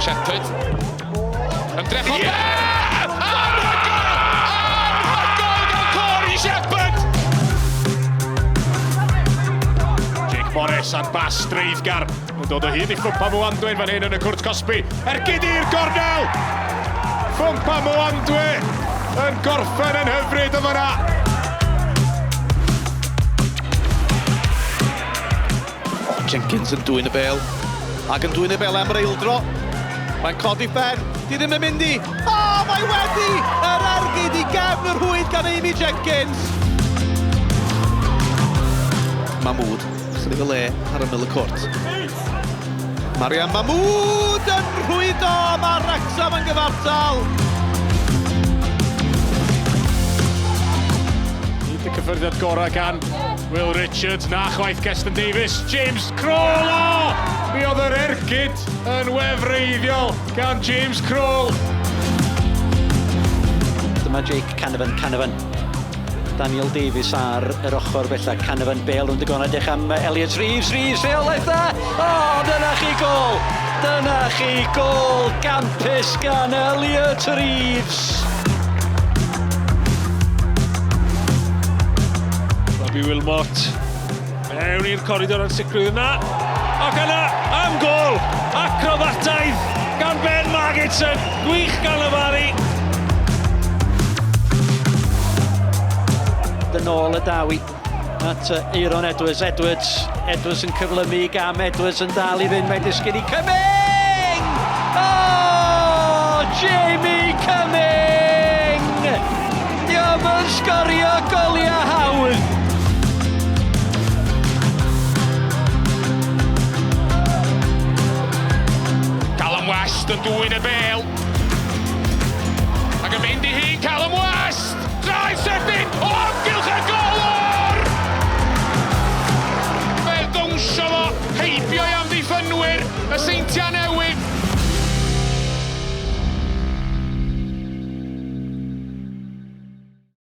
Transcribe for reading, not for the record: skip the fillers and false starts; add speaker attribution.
Speaker 1: Shephard. Ymdrech o... Shephard!
Speaker 2: Jake Morris a'n bas dreifgar. Yn dod o hyd i Fumpa Mwandwe fan hyn yn y cwrt cosbi. Ergyd i'r gornel! Fumpa Mwandwe yn gorffen yn hyfryd o fyna.
Speaker 3: Jenkins yn dwy'n y bel. Ac yn dwy'n y bel am yr eildro. Mae'n codi ffen. Di ddim yn mynd i. O, mae wedi! Yr ergyd i gefn yr hwyd gan Amy Jenkins. Mahmood, chydig o le ar ymyl y cwrt. Mariam Mahmood yn rhwydo, mae Wrecsam yn gyfartal.
Speaker 2: Nid y cyffyrddiad gorau gan Will Richards, na chwaith Keston Davies, James Crole! Mi oedd yr ergyd yn wefreiddiol gan James Crole.
Speaker 4: Dyma Jake Caerdydd. Daniel Davies ar yr ochr bellach, Caerdydd bel rwy'n digon edrych am Elliott Reeves, rheolaeth da! O, dyna chi gol! Dyna chi gol! Gampus gan Elliott Reeves!
Speaker 5: Robbie Wilmot, mewn i'r coridor yn sicrwydd yna. Ac yna, am gol! Acrobataidd gan Ben Margetson, gwych gan y Barri.
Speaker 4: Yn ôl y dawi at Aaron Edwards yn cyflymu gam Edwards yn dal i fynd, mae'n disgyn i Cumming! Oh, Jamie Cumming! Diolch yn sgorio goliau hawdd!
Speaker 2: Callum West yn dwy'n y bel. Ac yn mynd i hi, Callum West! Drive setting! O, amgylch y golwr! Fe ddwnsio fo, heibio i amddiffynwyr y Seintiau